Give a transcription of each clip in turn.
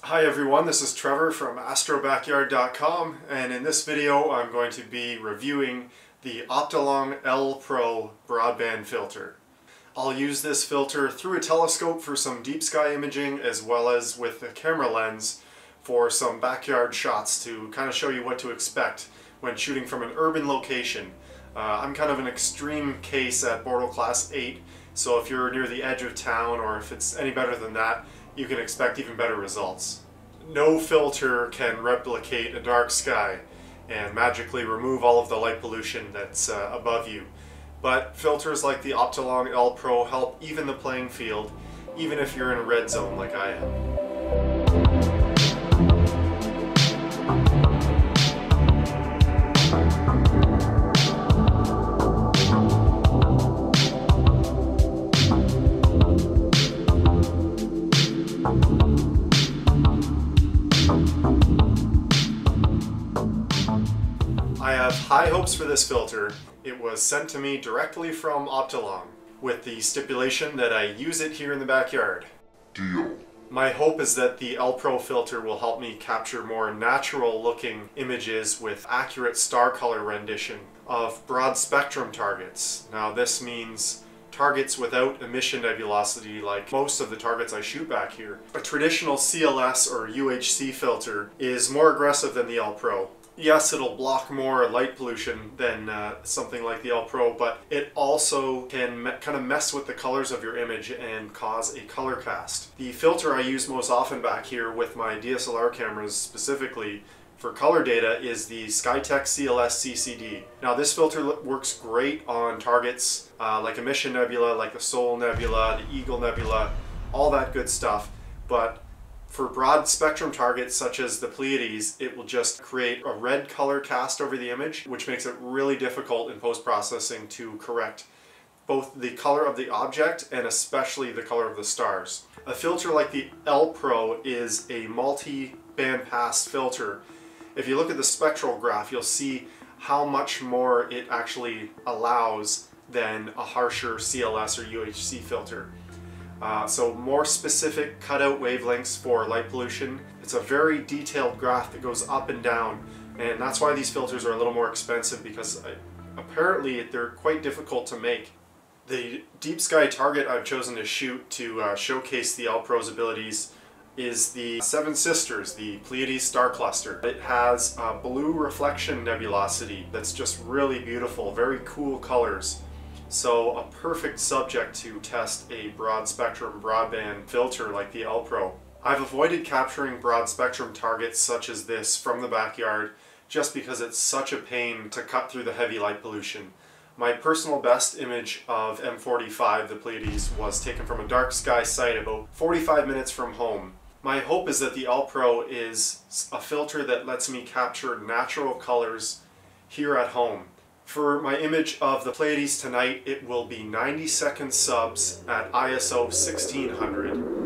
Hi everyone, this is Trevor from astrobackyard.com, and in this video I'm going to be reviewing the Optolong L-Pro broadband filter. I'll use this filter through a telescope for some deep sky imaging as well as with a camera lens for some backyard shots to kind of show you what to expect when shooting from an urban location. I'm kind of an extreme case at Bortle Class 8, so if you're near the edge of town or if it's any better than that, you can expect even better results. No filter can replicate a dark sky and magically remove all of the light pollution that's above you. But filters like the Optolong L-Pro help even the playing field, even if you're in a red zone like I am. I have high hopes for this filter. It was sent to me directly from Optolong, with the stipulation that I use it here in the backyard. Deal. My hope is that the L-Pro filter will help me capture more natural looking images with accurate star color rendition of broad spectrum targets. Now this means targets without emission nebulosity like most of the targets I shoot back here. A traditional CLS or UHC filter is more aggressive than the L-Pro. Yes, it'll block more light pollution than something like the L-Pro, but it also can kind of mess with the colors of your image and cause a color cast. The filter I use most often back here with my DSLR cameras specifically for color data is the Skytech CLS CCD. Now this filter works great on targets like Emission Nebula, like the Sol Nebula, the Eagle Nebula, all that good stuff, but for broad spectrum targets such as the Pleiades, it will just create a red color cast over the image, which makes it really difficult in post-processing to correct both the color of the object and especially the color of the stars. A filter like the L-Pro is a multi-band pass filter. If you look at the Spectral Graph, you'll see how much more it actually allows than a harsher CLS or UHC filter. So more specific cutout wavelengths for light pollution. It's a very detailed graph that goes up and down, and that's why these filters are a little more expensive, because apparently they're quite difficult to make. The deep sky target I've chosen to shoot to showcase the L-Pro's abilities is the Seven Sisters, the Pleiades star cluster. It has blue reflection nebulosity that's just really beautiful, very cool colors. So a perfect subject to test a broad spectrum broadband filter like the L-Pro. I've avoided capturing broad spectrum targets such as this from the backyard just because it's such a pain to cut through the heavy light pollution. My personal best image of M45, the Pleiades, was taken from a dark sky site about 45 minutes from home. My hope is that the L-Pro is a filter that lets me capture natural colors here at home. For my image of the Pleiades tonight, it will be 90-second subs at ISO 1600.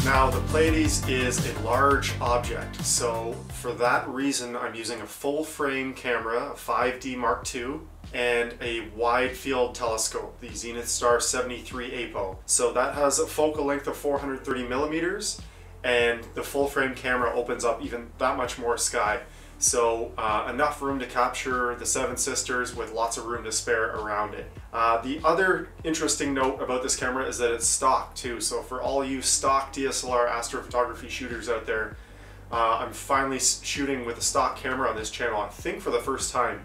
Now the Pleiades is a large object, so for that reason I'm using a full frame camera, a 5D Mark II, and a wide field telescope, the Zenith Star 73 APO. So that has a focal length of 430 millimeters, and the full frame camera opens up even that much more sky. So enough room to capture the Seven Sisters with lots of room to spare around it. The other interesting note about this camera is that it's stock too. So for all you stock DSLR astrophotography shooters out there, I'm finally shooting with a stock camera on this channel, I think for the first time.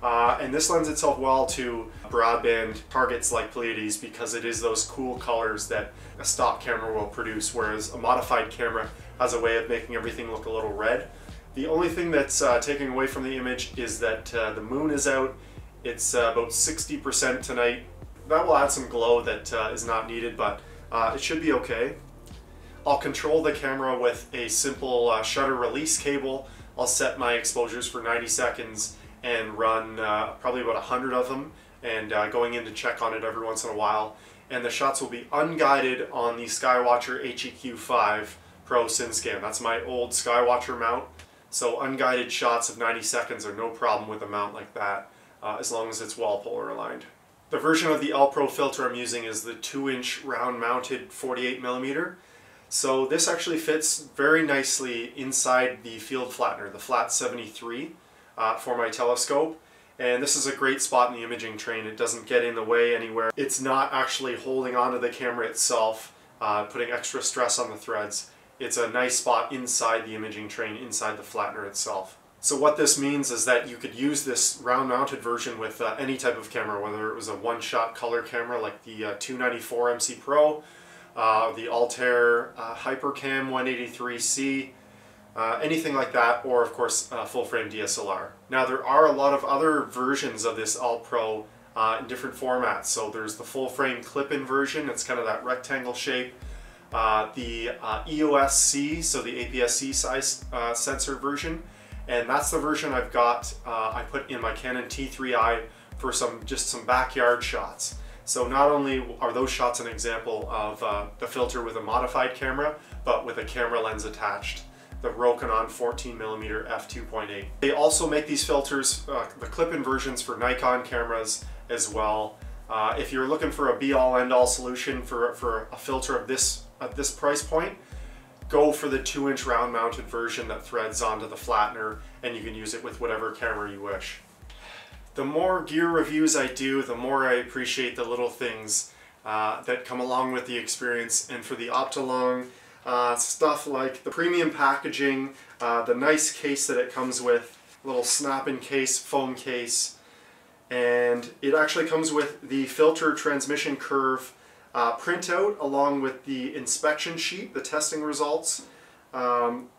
And this lends itself well to broadband targets like Pleiades because it is those cool colors that a stock camera will produce, whereas a modified camera has a way of making everything look a little red. The only thing that's taking away from the image is that the moon is out It's about 60% tonight. That will add some glow that is not needed, but it should be okay. I'll control the camera with a simple shutter release cable. I'll set my exposures for 90 seconds and run probably about 100 of them, and going in to check on it every once in a while. And the shots will be unguided on the Skywatcher HEQ5 Pro SynScan. That's my old Skywatcher mount. So unguided shots of 90 seconds are no problem with a mount like that, as long as it's wall polar aligned. The version of the L-Pro filter I'm using is the 2-inch round mounted 48mm. So this actually fits very nicely inside the field flattener, the Flat 73 for my telescope. And this is a great spot in the imaging train. It doesn't get in the way anywhere. It's not actually holding onto the camera itself, putting extra stress on the threads. It's a nice spot inside the imaging train, inside the flattener itself. So what this means is that you could use this round mounted version with any type of camera, whether it was a one-shot color camera like the 294 MC Pro, the Altair Hypercam 183C, anything like that, or of course full-frame DSLR. Now there are a lot of other versions of this L-Pro in different formats. So there's the full-frame clip-in version, it's kind of that rectangle shape. The EOS-C, so the APS-C size sensor version, and that's the version I've got. I put in my Canon T3i for just some backyard shots. So not only are those shots an example of the filter with a modified camera, but with a camera lens attached, the Rokinon 14mm f2.8. They also make these filters, the clip-in versions for Nikon cameras as well. If you're looking for a be-all end-all solution for a filter of this at this price point, go for the 2-inch round mounted version that threads onto the flattener, and you can use it with whatever camera you wish. The more gear reviews I do, the more I appreciate the little things that come along with the experience. And for the Optolong, stuff like the premium packaging, the nice case that it comes with, little snap-in case, foam case, and it actually comes with the filter transmission curve printout along with the inspection sheet, the testing results,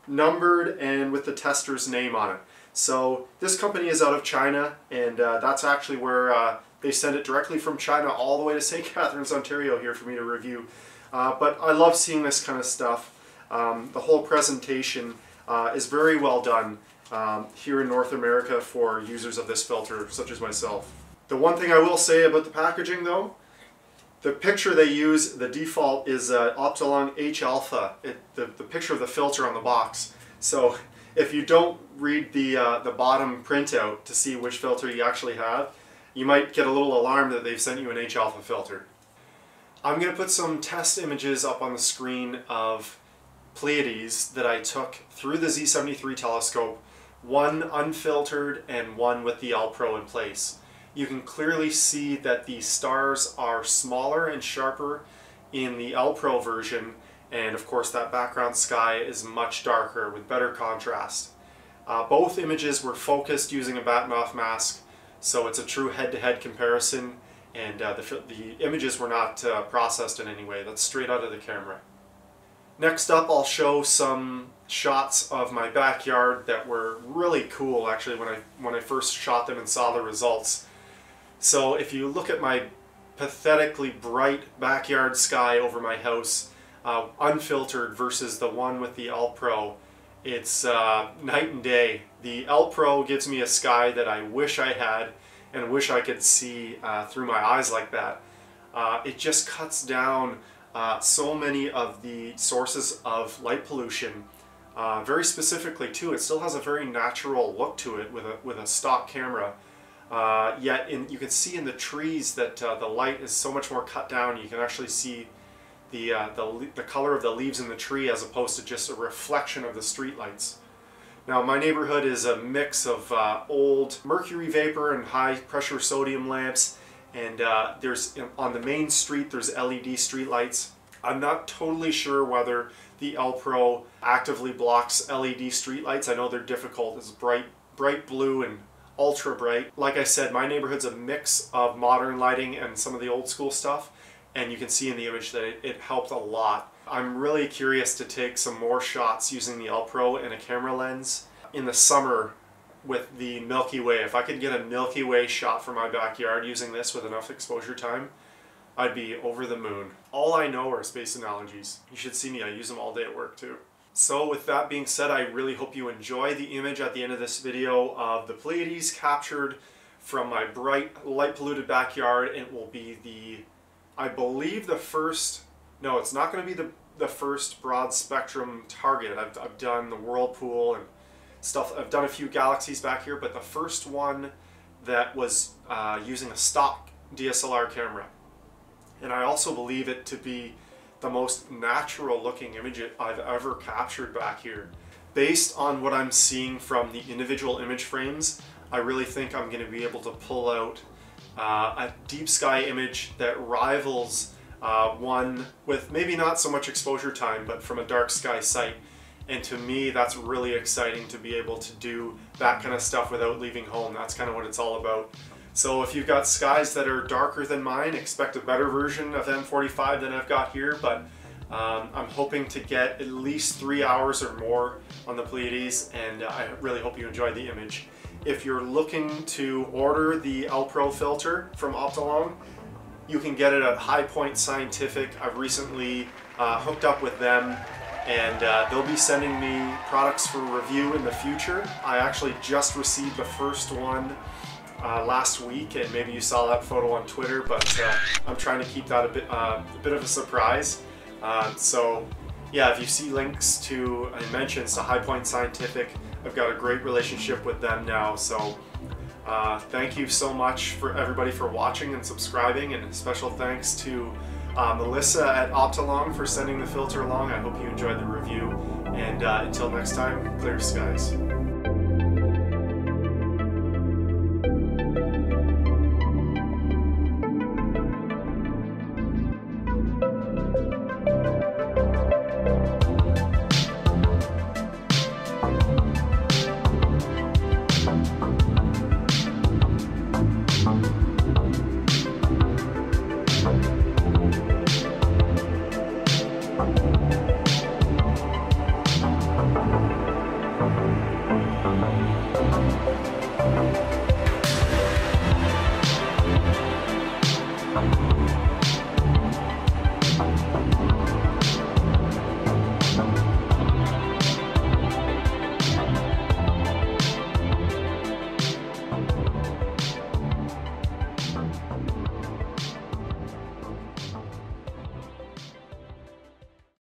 numbered and with the tester's name on it. So this company is out of China, and that's actually where they send it directly from China all the way to St. Catharines, Ontario here for me to review. But I love seeing this kind of stuff. The whole presentation is very well done here in North America for users of this filter, such as myself. The one thing I will say about the packaging though, the picture they use, the default is Optolong H-alpha, the picture of the filter on the box. So if you don't read the bottom printout to see which filter you actually have, you might get a little alarmed that they've sent you an H-alpha filter. I'm going to put some test images up on the screen of Pleiades that I took through the Z73 telescope, one unfiltered and one with the L-Pro in place. You can clearly see that the stars are smaller and sharper in the L-Pro version, and of course that background sky is much darker with better contrast. Both images were focused using a Bahtinov mask, so it's a true head-to-head comparison, and the images were not processed in any way. That's straight out of the camera. Next up, I'll show some shots of my backyard that were really cool actually when I first shot them and saw the results. So if you look at my pathetically bright backyard sky over my house, unfiltered versus the one with the L-Pro, it's night and day. The L-Pro gives me a sky that I wish I had and wish I could see through my eyes like that. It just cuts down so many of the sources of light pollution. Very specifically too, it still has a very natural look to it with a stock camera. Yet you can see in the trees that the light is so much more cut down. You can actually see the color of the leaves in the tree as opposed to just a reflection of the street lights. Now my neighborhood is a mix of old mercury vapor and high pressure sodium lamps, and on the main street there's LED street lights. I'm not totally sure whether the L-Pro actively blocks LED street lights. I know they're difficult. It's bright blue and ultra bright. Like I said, my neighborhood's a mix of modern lighting and some of the old school stuff, and you can see in the image that it helped a lot. I'm really curious to take some more shots using the L-Pro and a camera lens in the summer with the Milky Way. If I could get a Milky Way shot for my backyard using this with enough exposure time, I'd be over the moon. All I know are space analogies. You should see me, I use them all day at work too. So with that being said, I really hope you enjoy the image at the end of this video of the Pleiades captured from my bright, light-polluted backyard. It will be the, I believe the first, no, it's not going to be the first broad spectrum target. I've done the whirlpool and stuff. I've done a few galaxies back here, but the first one that was using a stock DSLR camera. And I also believe it to be the most natural looking image I've ever captured back here. Based on what I'm seeing from the individual image frames, I really think I'm going to be able to pull out a deep sky image that rivals one with maybe not so much exposure time, but from a dark sky site. And to me, that's really exciting to be able to do that kind of stuff without leaving home. That's kind of what it's all about. So if you've got skies that are darker than mine, expect a better version of M45 than I've got here, but I'm hoping to get at least 3 hours or more on the Pleiades, and I really hope you enjoyed the image. If you're looking to order the L-Pro filter from Optolong, you can get it at High Point Scientific. I've recently hooked up with them, and they'll be sending me products for review in the future. I actually just received the first one last week, and maybe you saw that photo on Twitter, but I'm trying to keep that a bit of a surprise. So yeah, if you see links to and mentions to High Point Scientific, I've got a great relationship with them now. So thank you so much for everybody for watching and subscribing, and a special thanks to Melissa at Optolong for sending the filter along. I hope you enjoyed the review, and until next time, clear skies.